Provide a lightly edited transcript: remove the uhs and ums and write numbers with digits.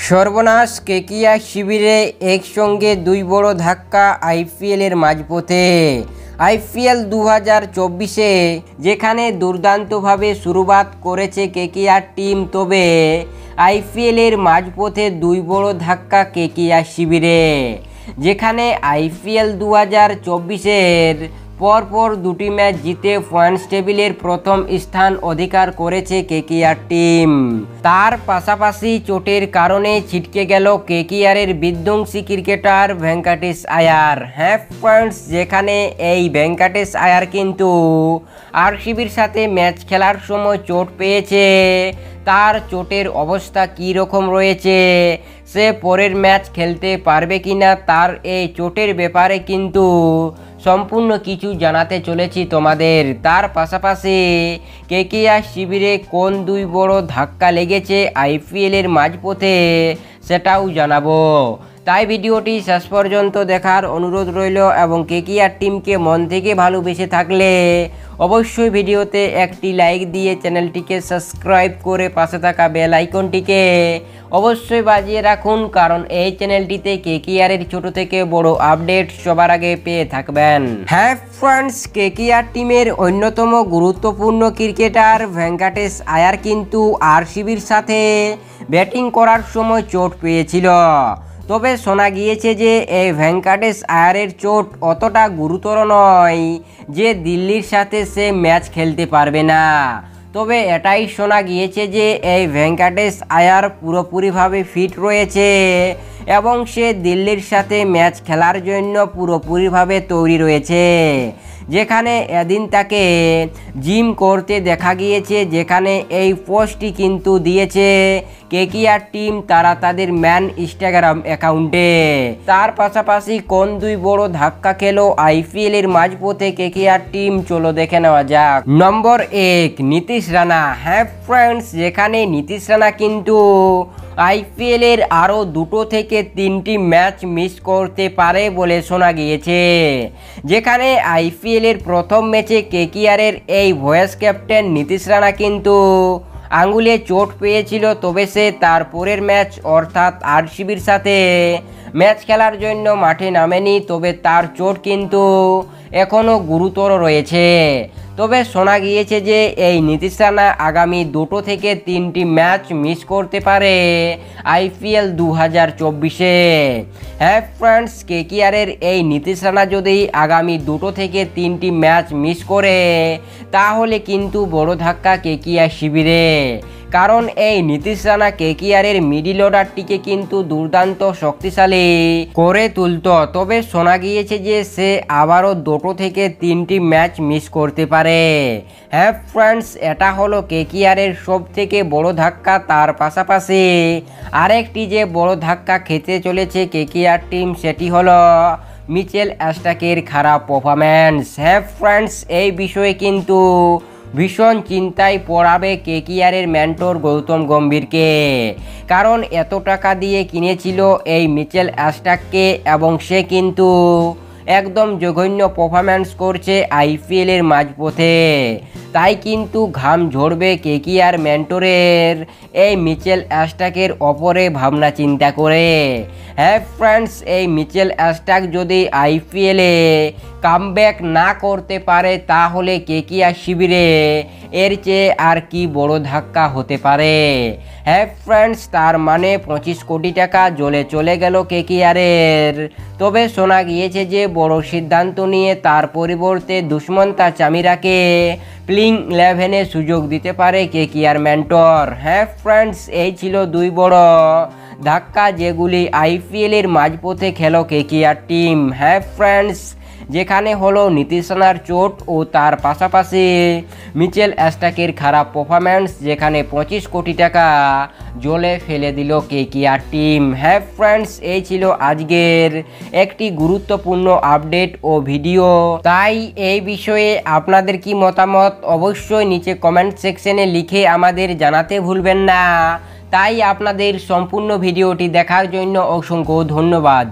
সর্বনাশ কেকিআর শিবিরে একসঙ্গে দুই বড় ধাক্কা আইপিএলের মাঝপথে। আইপিএল 2024-এ যেখানে দুর্দান্তভাবে শুরুয়াত করেছে কেকিআর টিম, তবে আইপিএলের মাঝপথে দুই বড় ধাক্কা কেকিআর শিবিরে, যেখানে আইপিএল 2024-এর পরপর দুটি ম্যাচ জিতে পয়েন্টস টেবিলের প্রথম স্থান অধিকার করেছে কেকিআর টিম। তার পাশাপাশি চোটের কারণে ছিটকে গেল কেকিআরের বিধ্বংসী ক্রিকেটার ভেঙ্কটেশ আয়ার। হ্যাঁ ফ্রেন্ডস, যেখানে এই ভেঙ্কটেশ আয়ার কিন্তু আরসিবির সাথে ম্যাচ খেলার সময় চোট পেয়েছে। তার চোটের অবস্থা কী রকম রয়েছে, সে পরের ম্যাচ খেলতে পারবে কিনা, তার এই চোটের ব্যাপারে কিন্তু সম্পূর্ণ কিছু জানাতে চলেছি তোমাদের। তার পাশাপাশি কেকিআর শিবিরে কোন দুই বড় ধাক্কা লেগেছে আইপিএলের মাঝপথে সেটাও জানাবো। তাই ভিডিওটি শেষ পর্যন্ত দেখার অনুরোধ রইল, এবং কেকিআর টিমকে মন থেকে ভালোবেসে থাকলে অবশ্যই ভিডিওতে একটি লাইক দিয়ে চ্যানেলটিকে সাবস্ক্রাইব করে পাশে থাকা বেল আইকনটিকে অবশ্যই বাজিয়ে রাখুন, কারণ এই চ্যানেলটিতে কেকিআরের ছোট থেকে বড় আপডেট সবার আগে পেয়ে থাকবেন। হ্যাঁ ফ্রেন্ডস, কেকিআর টিমের অন্যতম গুরুত্বপূর্ণ ক্রিকেটার ভেঙ্কটেশ আয়ার কিন্তু আরসিবির সাথে ব্যাটিং করার সময় চোট পেয়েছিল। তবে শোনা গিয়েছে যে এই ভেঙ্কটেশ আয়ারের চোট অতটা গুরুতর নয় যে দিল্লির সাথে সে ম্যাচ খেলতে পারবে না। তবে এটাই শোনা গিয়েছে যে এই ভেঙ্কটেশ আয়ার পুরোপুরিভাবে ফিট রয়েছে এবং সে দিল্লির সাথে ম্যাচ খেলার জন্য পুরোপুরিভাবে তৈরি রয়েছে। যেখানে এদিন তাকে জিম করতে দেখা গিয়েছে, যেখানে এই পোস্টটি কিন্তু দিয়েছে কেকিআর টিম তারা তাদের ম্যান ইনস্টাগ্রাম অ্যাকাউন্টে। তার পাশাপাশি কোন দুই বড় ধাক্কা খেলো আইপিএলের মাঝপথে কেকিআর টিম, চলো দেখে নেওয়া যাক। নম্বর 1, নীতিশ রানা। হ্যাঁ ফ্রেন্ডস, যেখানে নীতিশ রানা কিন্তু আইপিএলের আরও 2 থেকে 3টি ম্যাচ মিস করতে পারে বলে শোনা গিয়েছে। যেখানে আইপিএলের প্রথম ম্যাচে কেকিআরের এই ভাইস ক্যাপ্টেন নীতিশ রানা কিন্তু আঙ্গুলে চোট পেয়েছিল, তবে সে তার পরের ম্যাচ অর্থাৎ আরসিবির সাথে ম্যাচ খেলার জন্য মাঠে নামেনি। তবে তার চোট কিন্তু এখনও গুরুতর রয়েছে। তবে শোনা গিয়েছে যে এই নীতিশ রানা আগামী 2 থেকে 3টি ম্যাচ মিস করতে পারে আইপিএল 2024-এ। হ্যাঁ ফ্রেন্ডস, কেকিআরের এই নীতিশ রানা যদি আগামী 2 থেকে 3টি ম্যাচ মিস করে তাহলে কিন্তু বড় ধাক্কা কেকিআর শিবিরে, কারণ এই নীতিশ রানা কেকিআরের মিডিল অর্ডারটিকে কিন্তু দুর্দান্ত শক্তিশালী করে তুলত। তবে শোনা গিয়েছে যে সে আবারও 2 থেকে 3টি ম্যাচ মিস করতে পারে। হ্যাঁ ফ্রেন্ডস, এটা হলো কেকিআরের সব থেকে বড় ধাক্কা। তার পাশাপাশি আরেকটি যে বড় ধাক্কা খেতে চলেছে কেকিআর টিম, সেটি হলো মিচেল স্টার্কের খারাপ পারফরম্যান্স। হ্যাঁ ফ্রেন্ডস, এই বিষয়ে কিন্তু ভীষণ চিন্তায় পড়াবে কেকিআরের মেন্টর গৌতম গম্ভীরকে, কারণ এত টাকা দিয়ে কিনেছিল এই মিচেল স্টার্ককে এবং সে কিন্তু একদম জঘন্য পারফরম্যান্স করছে আইপিএলের মাঝপথে। তাই কিন্তু ঘাম ঝরবে কেকিআর মেন্টরের এই মিচেল স্টার্কের ওপরে ভাবনা চিন্তা করে। হ্যাঁ ফ্রেন্ডস, এই মিচেল স্টার্ক যদি আইপিএলে কামব্যাক না করতে পারে তাহলে কেকিআর শিবিরে এর চেয়ে আর কি বড় ধাক্কা হতে পারে। হ্যাঁ ফ্রেন্ডস, তার মানে 25 কোটি টাকা জলে চলে গেল কেকিআরের। তবে শোনা গিয়েছে যে বড় সিদ্ধান্ত নিয়ে তার পরিবর্তে দুষ্মন্তা চামিরাকে প্লেইং 11-এ সুযোগ দিতে পারে কেকিআর মেন্টর। হ্যাঁ ফ্রেন্ডস, এই ছিল দুই বড় ধাক্কা যেগুলি আইপিএলের মাঝপথে খেলো কেকিআর টিম। হ্যাঁ ফ্রেন্ডস, যেখানে হলো নীতিশ রানার চোট ও তার পাশাপাশি মিচেল স্টার্কের খারাপ পারফরম্যান্স, যেখানে 25 কোটি টাকা জলে ফেলে দিল কেকিআর টিম। হ্যাঁ ফ্রেন্ডস, এই ছিল আজকের একটি গুরুত্বপূর্ণ আপডেট ও ভিডিও। তাই এই বিষয়ে আপনাদের কি মতামত অবশ্যই নিচে কমেন্ট সেকশনে লিখে আমাদের জানাতে ভুলবেন না। তাই আপনাদের সম্পূর্ণ ভিডিওটি দেখার জন্য অসংখ্য ধন্যবাদ।